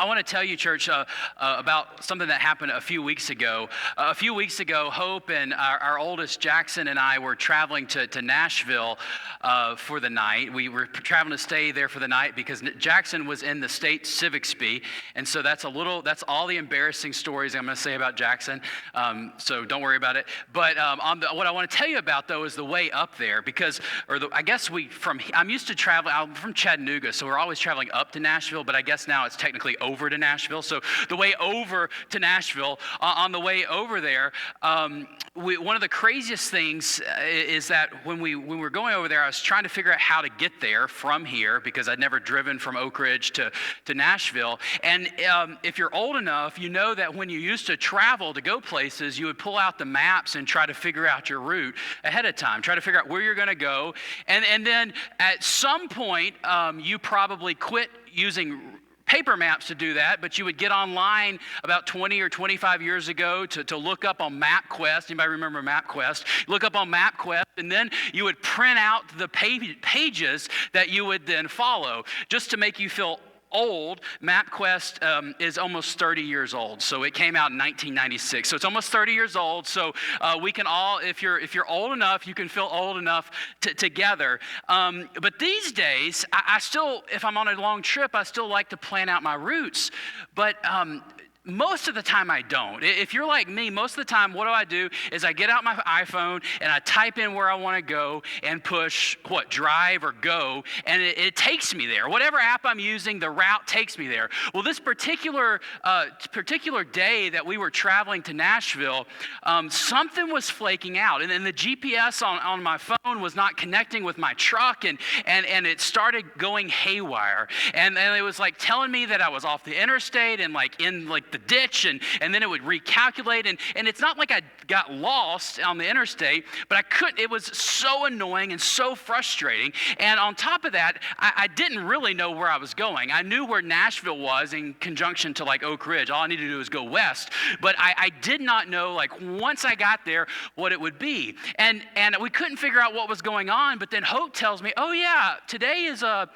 I want to tell you, church, about something that happened a few weeks ago. A few weeks ago, Hope and our oldest, Jackson, and I were traveling to Nashville for the night. We were traveling to stay there for the night because Jackson was in the state civics bee, and so that's all the embarrassing stories I'm going to say about Jackson, so don't worry about it. But what I want to tell you about, though, is the way up there, because, I'm used to traveling, I'm from Chattanooga, so we're always traveling up to Nashville, but I guess now it's technically over to Nashville. So the way over to Nashville, on the way over there, one of the craziest things is that when we were going over there, I was trying to figure out how to get there from here because I'd never driven from Oak Ridge to Nashville. And if you're old enough, you know that when you used to travel to go places, you would pull out the maps and try to figure out your route ahead of time, try to figure out where you're going to go. And then at some point, you probably quit using paper maps to do that, but you would get online about 20 or 25 years ago to look up on MapQuest. Anybody remember MapQuest? Look up on MapQuest, and then you would print out the pages that you would then follow. Just to make you feel old, MapQuest is almost 30 years old. So it came out in 1996. So it's almost 30 years old. So we can all, if you're old enough, you can feel old enough together. But these days, I still, if I'm on a long trip, I still like to plan out my routes. But most of the time I don't. If you're like me, most of the time what do? Is I get out my iPhone and I type in where I want to go and push drive or go, and it takes me there. Whatever app I'm using, the route takes me there. Well, this particular day that we were traveling to Nashville, something was flaking out, and the GPS on my phone was not connecting with my truck, and it started going haywire, and it was like telling me that I was off the interstate and in the ditch, and then it would recalculate, and it's not like I got lost on the interstate, but I couldn't. It was so annoying and so frustrating, and on top of that, I didn't really know where I was going. I knew where Nashville was in conjunction to Oak Ridge. All I needed to do was go west, but I did not know once I got there what it would be, and we couldn't figure out what was going on. But then Hope tells me, oh yeah, today is a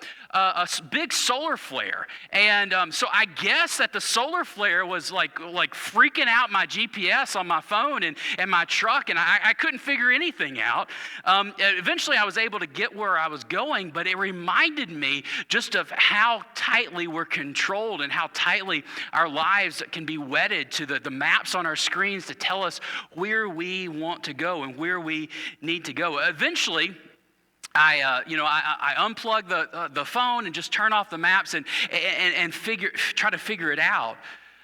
big solar flare, and so I guess that the solar flare was like freaking out my GPS on my phone and my truck, and I couldn't figure anything out. Eventually I was able to get where I was going, but it reminded me just of how tightly we're controlled and how tightly our lives can be wedded to the maps on our screens to tell us where we want to go and where we need to go. Eventually, I unplug the phone and just turn off the maps and try to figure it out.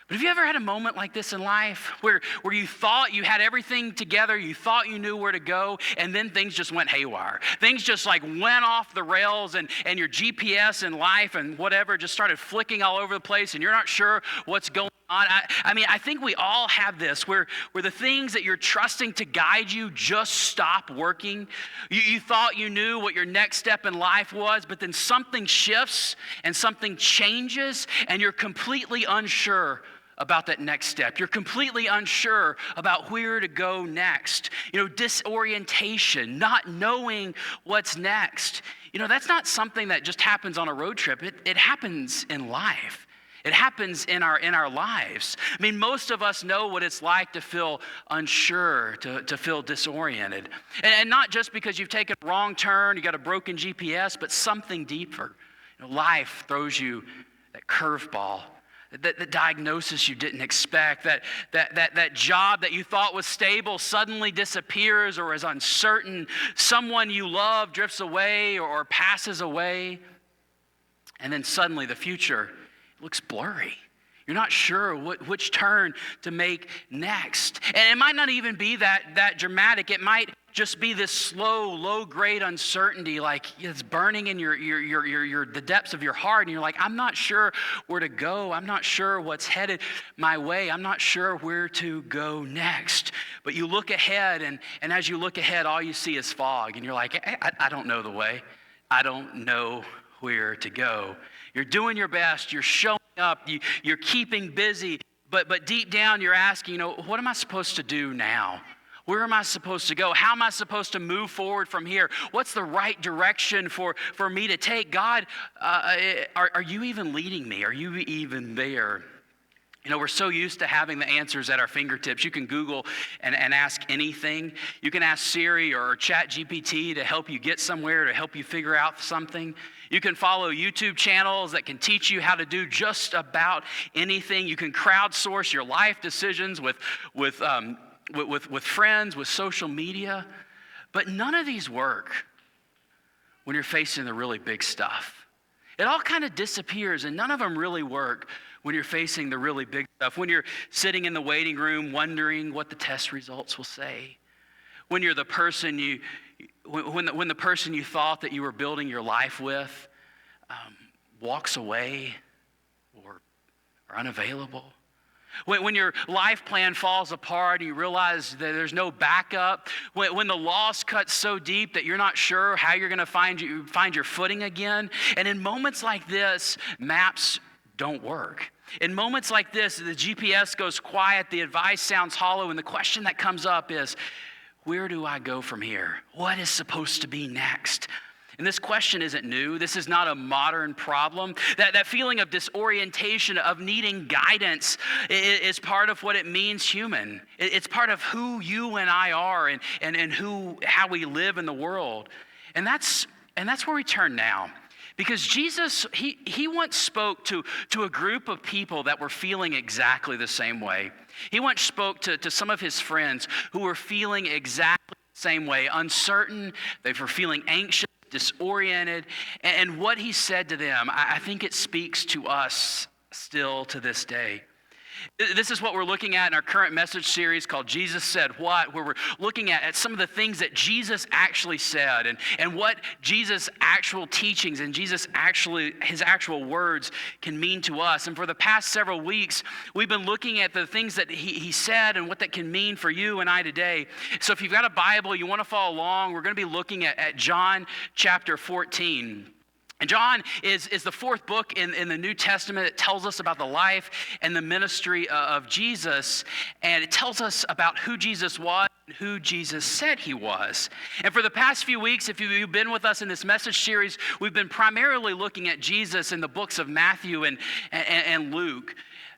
But have you ever had a moment like this in life where you thought you had everything together, you thought you knew where to go, and then things just went haywire? Things just went off the rails, and your GPS and life and whatever just started flicking all over the place, and you're not sure what's going on. I think we all have this where the things that you're trusting to guide you just stop working. You thought you knew what your next step in life was, but then something shifts and something changes, and you're completely unsure about that next step. You're completely unsure about where to go next. Disorientation, not knowing what's next. That's not something that just happens on a road trip. It happens in life. It happens in our lives. Most of us know what it's like to feel unsure, to feel disoriented. And not just because you've taken a wrong turn, you got a broken GPS, but something deeper. Life throws you that curveball, the diagnosis you didn't expect, that job that you thought was stable suddenly disappears or is uncertain. Someone you love drifts away or passes away. And then suddenly the future looks blurry. You're not sure which turn to make next. And it might not even be that dramatic. It might just be this slow, low-grade uncertainty, it's burning in the depths of your heart, and you're like, I'm not sure where to go. I'm not sure what's headed my way. I'm not sure where to go next. But you look ahead, and as you look ahead, all you see is fog, and you're like, I don't know the way. I don't know where to go. You're doing your best. You're showing up. You're keeping busy. But deep down, you're asking, what am I supposed to do now? Where am I supposed to go? How am I supposed to move forward from here? What's the right direction for me to take? God, are you even leading me? Are you even there? You know, we're so used to having the answers at our fingertips. You can Google and ask anything. You can ask Siri or Chat GPT to help you get somewhere, to help you figure out something. You can follow YouTube channels that can teach you how to do just about anything. You can crowdsource your life decisions with friends, with social media. But none of these work when you're facing the really big stuff. It all kind of disappears, and none of them really work when you're facing the really big stuff, when you're sitting in the waiting room wondering what the test results will say, when you're the person when the person you thought that you were building your life with walks away or are unavailable, when your life plan falls apart and you realize that there's no backup, when the loss cuts so deep that you're not sure how you're going to find your footing again. And in moments like this, maps don't work. In moments like this, the GPS goes quiet, the advice sounds hollow, and the question that comes up is, where do I go from here? What is supposed to be next? And this question isn't new. This is not a modern problem. That feeling of disorientation, of needing guidance, is part of what it means human. It's part of who you and I are and how we live in the world. And that's where we turn now. Because Jesus, he once spoke to a group of people that were feeling exactly the same way. He once spoke to some of his friends who were feeling exactly the same way, uncertain, they were feeling anxious, disoriented. And what he said to them, I think it speaks to us still to this day. This is what we're looking at in our current message series called Jesus Said What, where we're looking at some of the things that Jesus actually said and what Jesus' actual teachings and his actual words can mean to us. And for the past several weeks, we've been looking at the things that he said and what that can mean for you and I today. So if you've got a Bible, you want to follow along, we're going to be looking at John chapter 14. And John is the fourth book in the New Testament. It tells us about the life and the ministry of Jesus, and it tells us about who Jesus was and who Jesus said he was. And for the past few weeks, if you've been with us in this message series, we've been primarily looking at Jesus in the books of Matthew and Luke.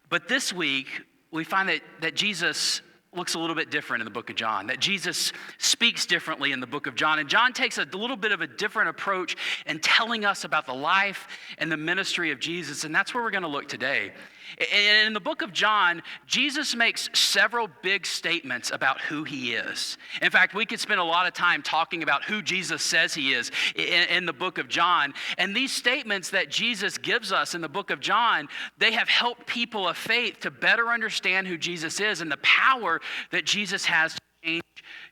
But this week, we find that Jesus looks a little bit different in the book of John, that Jesus speaks differently in the book of John. And John takes a little bit of a different approach in telling us about the life and the ministry of Jesus. And that's where we're going to look today. In the book of John, Jesus makes several big statements about who he is. In fact, we could spend a lot of time talking about who Jesus says he is in the book of John. And these statements that Jesus gives us in the book of John, they have helped people of faith to better understand who Jesus is and the power that Jesus has to change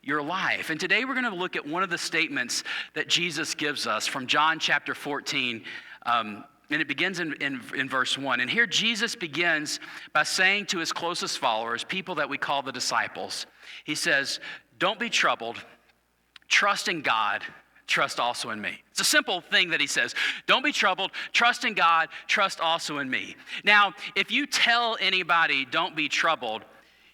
your life. And today we're going to look at one of the statements that Jesus gives us from John chapter 14. And it begins in verse 1. And here Jesus begins by saying to his closest followers, people that we call the disciples, he says, "Don't be troubled. Trust in God. Trust also in me." It's a simple thing that he says. Don't be troubled. Trust in God. Trust also in me. Now, if you tell anybody, don't be troubled,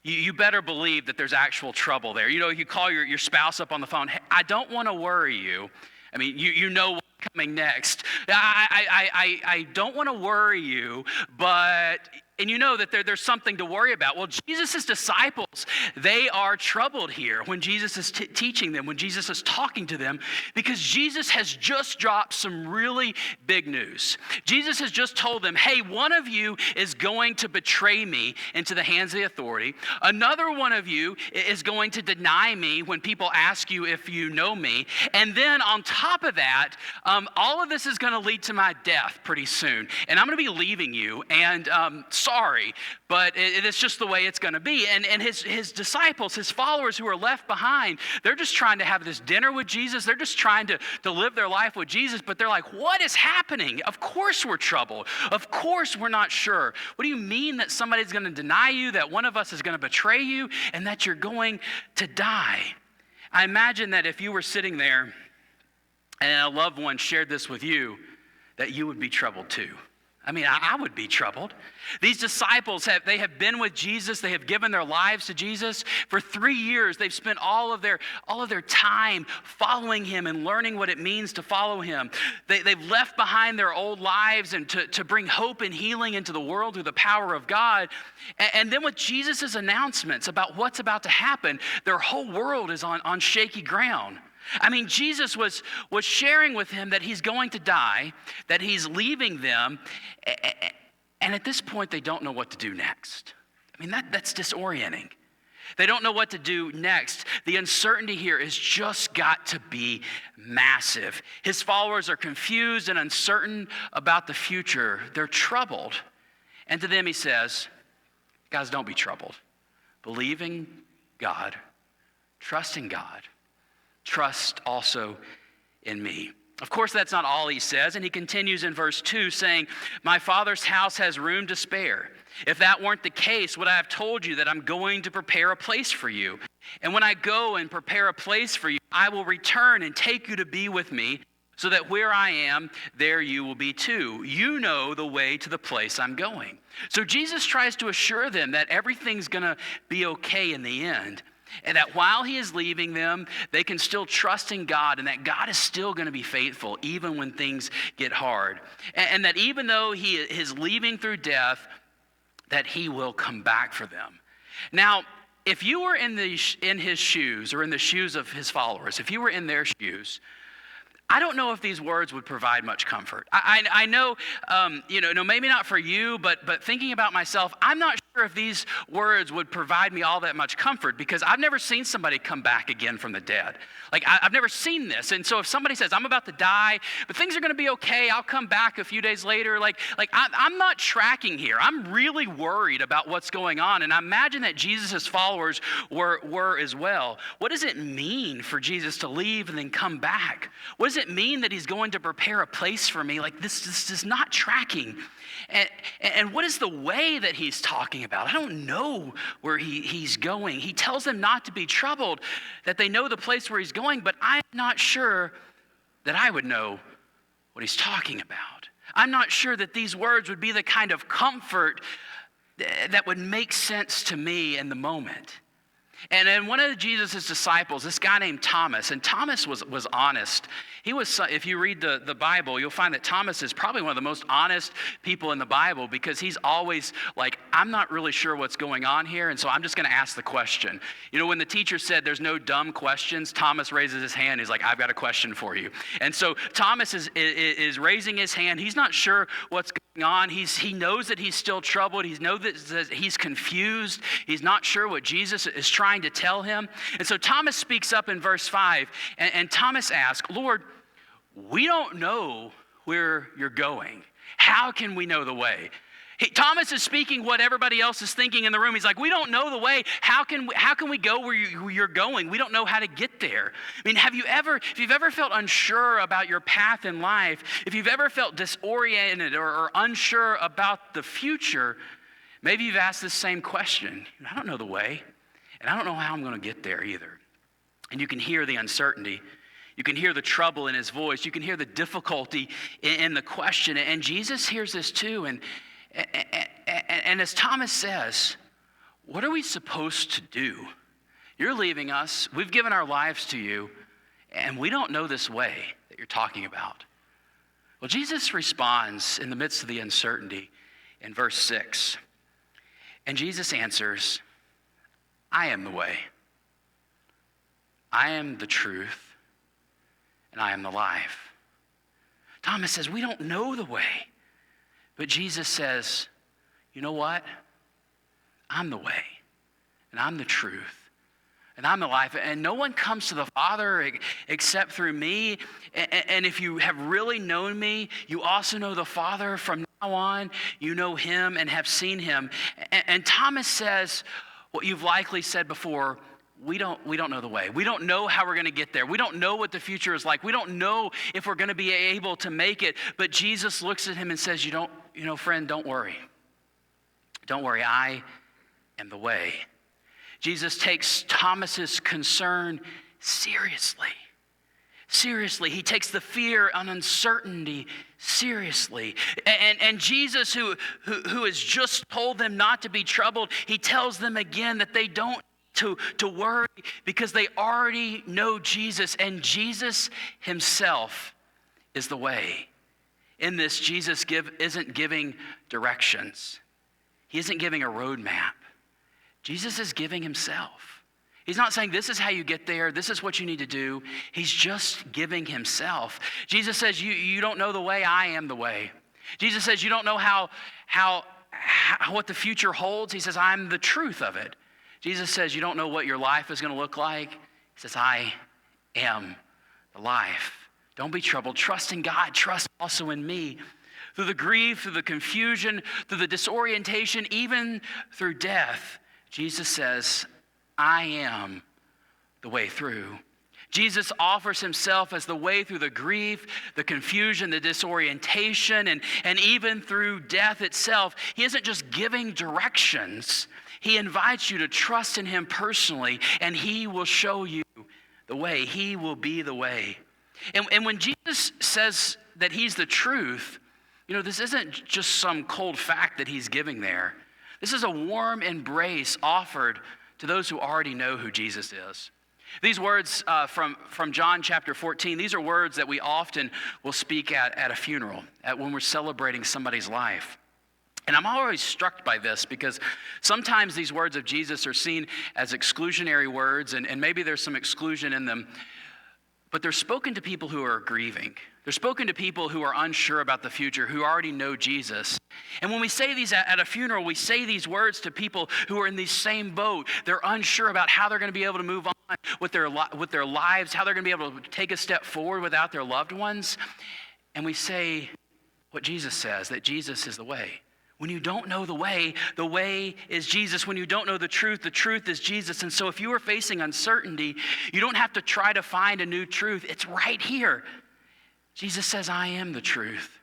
you better believe that there's actual trouble there. You know, you call your spouse up on the phone, "Hey, I don't want to worry you." I mean, you know what's coming next. I don't want to worry you, but... And you know that there's something to worry about. Well, Jesus' disciples, they are troubled here when Jesus is teaching them, when Jesus is talking to them, because Jesus has just dropped some really big news. Jesus has just told them, hey, one of you is going to betray me into the hands of the authority. Another one of you is going to deny me when people ask you if you know me. And then on top of that, all of this is going to lead to my death pretty soon. And I'm going to be leaving you. And sorry, but it's just the way it's going to be. And his disciples, his followers who are left behind, they're just trying to have this dinner with Jesus. They're just trying to live their life with Jesus, but they're like, what is happening? Of course we're troubled. Of course we're not sure. What do you mean that somebody's going to deny you, that one of us is going to betray you, and that you're going to die? I imagine that if you were sitting there and a loved one shared this with you, that you would be troubled too. I mean, I would be troubled. These disciples they have been with Jesus. They have given their lives to Jesus. For 3 years, they've spent all of their time following him and learning what it means to follow him. They've left behind their old lives and to bring hope and healing into the world through the power of God. And then with Jesus' announcements about what's about to happen, their whole world is on shaky ground. I mean, Jesus was sharing with him that he's going to die, that he's leaving them, and at this point, they don't know what to do next. I mean, that's disorienting. They don't know what to do next. The uncertainty here has just got to be massive. His followers are confused and uncertain about the future. They're troubled. And to them, he says, guys, don't be troubled. Believing God, trusting God, trust also in me. Of course, that's not all he says, and he continues in verse 2 saying, my Father's house has room to spare. If that weren't the case, would I have told you that I'm going to prepare a place for you? And when I go and prepare a place for you, I will return and take you to be with me, so that where I am, there you will be too. You know the way to the place I'm going. So Jesus tries to assure them that everything's going to be okay in the end. And that while he is leaving them, they can still trust in God, and that God is still going to be faithful even when things get hard. And that even though he is leaving through death, that he will come back for them. Now, if you were in his shoes, or in the shoes of his followers, if you were in their shoes, I don't know if these words would provide much comfort. I know, maybe not for you, but thinking about myself, I'm not sure if these words would provide me all that much comfort, because I've never seen somebody come back again from the dead. Like, I've never seen this. And so if somebody says, I'm about to die, but things are going to be okay, I'll come back a few days later, I'm not tracking here. I'm really worried about what's going on. And I imagine that Jesus' followers were as well. What does it mean for Jesus to leave and then come back? What does it mean that he's going to prepare a place for me? Like, this is not tracking. And what is the way that he's talking about? I don't know where he's going. He tells them not to be troubled, that they know the place where he's going, but I'm not sure that I would know what he's talking about. I'm not sure that these words would be the kind of comfort that would make sense to me in the moment. And then one of Jesus' disciples, this guy named Thomas, and Thomas was honest. He was, if you read the Bible, you'll find that Thomas is probably one of the most honest people in the Bible, because he's always like, I'm not really sure what's going on here, and so I'm just going to ask the question. You know, when the teacher said there's no dumb questions, Thomas raises his hand. He's like, I've got a question for you. And so Thomas is raising his hand. He's not sure what's going on. He knows that he's still troubled. He knows that he's confused. He's not sure what Jesus is trying to tell him. And so Thomas speaks up in verse 5, and Thomas asks, Lord, we don't know where you're going. How can we know the way? Thomas is speaking what everybody else is thinking in the room. He's like, we don't know the way. How can we go where you're going? We don't know how to get there. I mean, if you've ever felt unsure about your path in life, if you've ever felt disoriented or unsure about the future, maybe you've asked this same question. I don't know the way, and I don't know how I'm going to get there either. And you can hear the uncertainty. You can hear the trouble in his voice. You can hear the difficulty in the question. And Jesus hears this too. And as Thomas says, what are we supposed to do? You're leaving us. We've given our lives to you, and we don't know this way that you're talking about. Well, Jesus responds in the midst of the uncertainty in verse 6. And Jesus answers, I am the way. I am the truth. And I am the life. Thomas says, we don't know the way. But Jesus says, you know what? I'm the way, and I'm the truth, and I'm the life. And no one comes to the Father except through me. And if you have really known me, you also know the Father. From now on, you know him and have seen him. And Thomas says what you've likely said before, we don't know the way. We don't know how we're going to get there. We don't know what the future is like. We don't know if we're going to be able to make it. But Jesus looks at him and says, friend, don't worry. Don't worry, I am the way. Jesus takes Thomas's concern seriously. seriously. He takes the fear and uncertainty seriously. And Jesus, who has just told them not to be troubled, he tells them again that they don't to worry because they already know Jesus, and Jesus himself is the way. In this, Jesus isn't giving directions. He isn't giving a roadmap. Jesus is giving himself. He's not saying this is how you get there, this is what you need to do. He's just giving himself. Jesus says, you don't know the way, I am the way. Jesus says, you don't know how what the future holds. He says, I'm the truth of it. Jesus says, you don't know what your life is going to look like. He says, I am the life. Don't be troubled. Trust in God. Trust also in me. Through the grief, through the confusion, through the disorientation, even through death, Jesus says, I am the way through. Jesus offers himself as the way through the grief, the confusion, the disorientation, and even through death itself. He isn't just giving directions. He invites you to trust in him personally, and he will show you the way. He will be the way. And when Jesus says that he's the truth, this isn't just some cold fact that he's giving there. This is a warm embrace offered to those who already know who Jesus is. These words from John chapter 14, these are words that we often will speak at a funeral, when we're celebrating somebody's life. And I'm always struck by this because sometimes these words of Jesus are seen as exclusionary words, and maybe there's some exclusion in them. But they're spoken to people who are grieving. They're spoken to people who are unsure about the future, who already know Jesus. And when we say these at a funeral, we say these words to people who are in the same boat. They're unsure about how they're going to be able to move on with their lives, how they're going to be able to take a step forward without their loved ones. And we say what Jesus says, that Jesus is the way. When you don't know the way is Jesus. When you don't know the truth is Jesus. And so if you are facing uncertainty, you don't have to try to find a new truth. It's right here. Jesus says, I am the truth.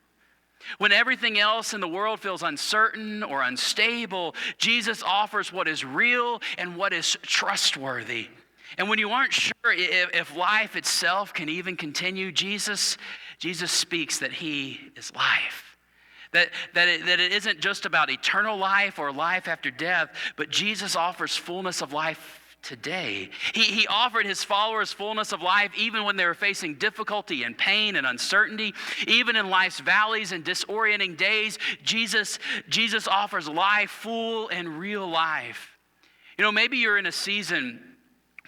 When everything else in the world feels uncertain or unstable, Jesus offers what is real and what is trustworthy. And when you aren't sure if life itself can even continue, Jesus speaks that he is life. That it isn't just about eternal life or life after death, but Jesus offers fullness of life today. He offered his followers fullness of life even when they were facing difficulty and pain and uncertainty. Even in life's valleys and disorienting days, Jesus offers life, full and real life. Maybe you're in a season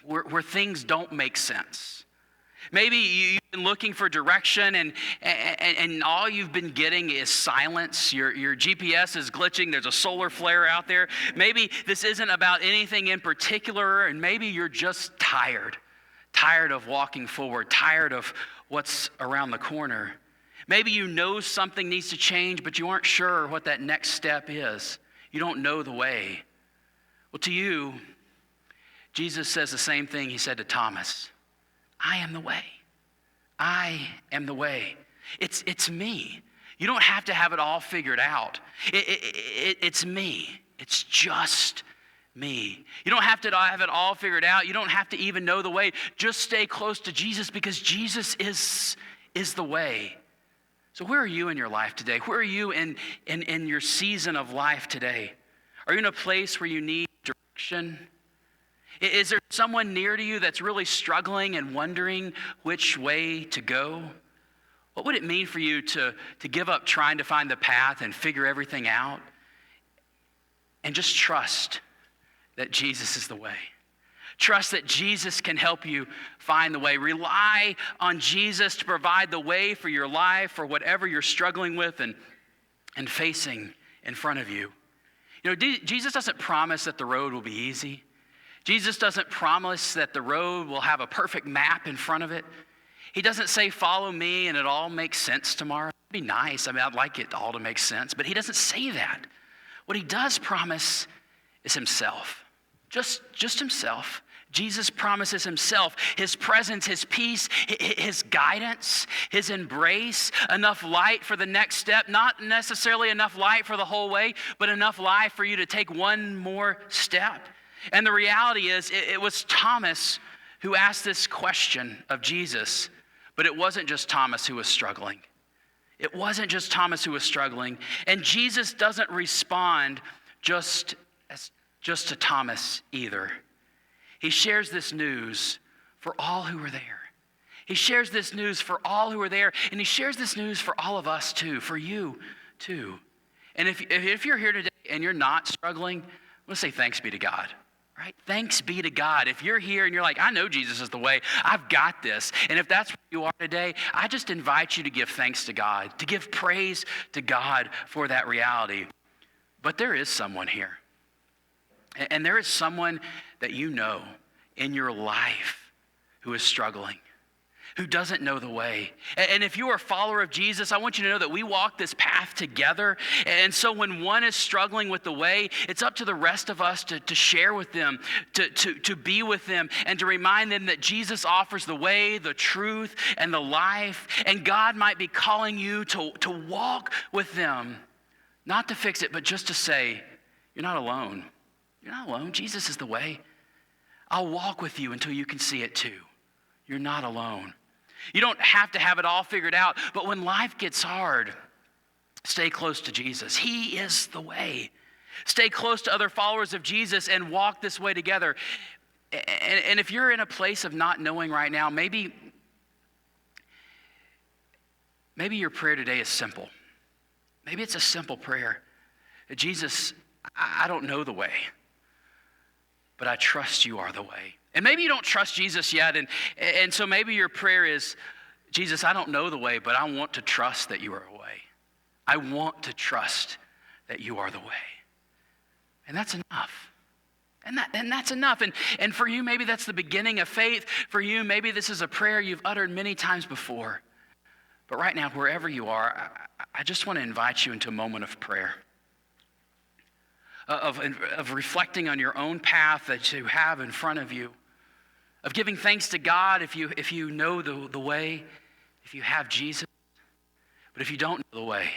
where things don't make sense. Maybe you've been looking for direction and all you've been getting is silence. Your GPS is glitching. There's a solar flare out there. Maybe this isn't about anything in particular, and maybe you're just tired of walking forward, tired of what's around the corner. Maybe you know something needs to change, but you aren't sure what that next step is. You don't know the way. Well, to you, Jesus says the same thing he said to Thomas. I am the way. I am the way. It's me. You don't have to have it all figured out. It's me. It's just me. You don't have to have it all figured out. You don't have to even know the way. Just stay close to Jesus because Jesus is the way. So where are you in your life today? Where are you in your season of life today? Are you in a place where you need direction? Is there someone near to you that's really struggling and wondering which way to go? What would it mean for you to give up trying to find the path and figure everything out and just trust that Jesus is the way? Trust that Jesus can help you find the way. Rely on Jesus to provide the way for your life, for whatever you're struggling with and facing in front of you. Jesus doesn't promise that the road will be easy. Jesus doesn't promise that the road will have a perfect map in front of it. He doesn't say, follow me and it all makes sense tomorrow. It'd be nice. I'd like it all to make sense. But he doesn't say that. What he does promise is himself. Just himself. Jesus promises himself, his presence, his peace, his guidance, his embrace, enough light for the next step, not necessarily enough light for the whole way, but enough light for you to take one more step. And the reality is, it was Thomas who asked this question of Jesus, But it wasn't just Thomas who was struggling. It wasn't just Thomas who was struggling. And Jesus doesn't respond just to Thomas either. He shares this news for all who were there. He shares this news for all who are there, and he shares this news for all of us too, for you too. And if you're here today and you're not struggling, I want to say thanks be to God, right? Thanks be to God. If you're here and you're like, I know Jesus is the way, I've got this. And if that's where you are today, I just invite you to give thanks to God, to give praise to God for that reality. But there is someone here. And there is someone that you know in your life who is struggling, who doesn't know the way. And if you are a follower of Jesus, I want you to know that we walk this path together. And so when one is struggling with the way, it's up to the rest of us to share with them, to be with them, and to remind them that Jesus offers the way, the truth, and the life. And God might be calling you to walk with them, not to fix it, but just to say, you're not alone. You're not alone. Jesus is the way. I'll walk with you until you can see it too. You're not alone. You don't have to have it all figured out, but when life gets hard, stay close to Jesus. He is the way. Stay close to other followers of Jesus and walk this way together. And if you're in a place of not knowing right now, maybe your prayer today is simple. Maybe it's a simple prayer. Jesus, I don't know the way, but I trust you are the way. And maybe you don't trust Jesus yet, and so maybe your prayer is, Jesus, I don't know the way, but I want to trust that you are the way. I want to trust that you are the way. And that's enough. And that's enough. And for you, maybe that's the beginning of faith. For you, maybe this is a prayer you've uttered many times before. But right now, wherever you are, I just want to invite you into a moment of prayer. Of reflecting on your own path that you have in front of you, of giving thanks to God if you know the way, if you have Jesus. But if you don't know the way,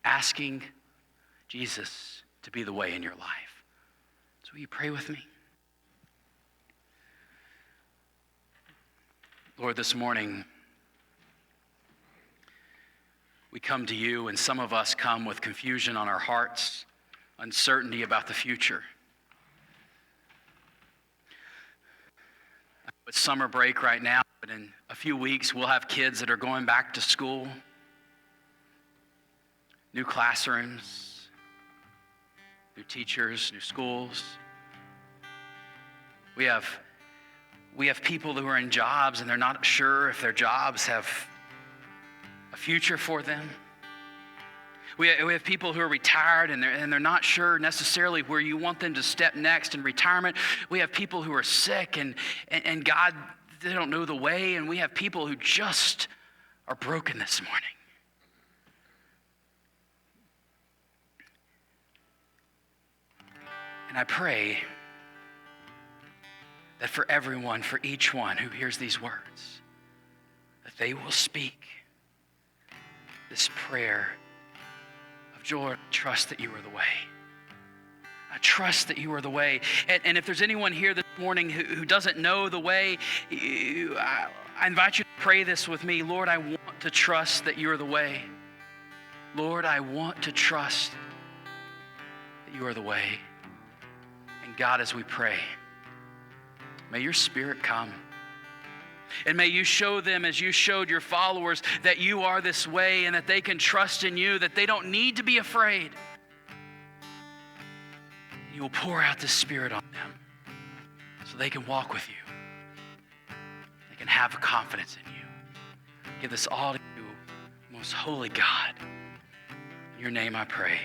asking Jesus to be the way in your life. So will you pray with me? Lord, this morning, we come to you, and some of us come with confusion on our hearts, uncertainty about the future. It's summer break right now, but in a few weeks we'll have kids that are going back to school, new classrooms, new teachers, new schools. We have people who are in jobs and they're not sure if their jobs have a future for them. We have people who are retired and they're not sure necessarily where you want them to step next in retirement. We have people who are sick and God, they don't know the way. And we have people who just are broken this morning. And I pray that for everyone, for each one who hears these words, that they will speak this prayer of Lord, trust that you are the way. I trust that you are the way. And if there's anyone here this morning who doesn't know the way, I invite you to pray this with me. Lord, I want to trust that you are the way. Lord, I want to trust that you are the way. And God, as we pray, may your Spirit come. And may you show them, as you showed your followers, that you are this way and that they can trust in you, that they don't need to be afraid. You will pour out this Spirit on them so they can walk with you. They can have confidence in you. Give this all to you, most holy God. In your name I pray.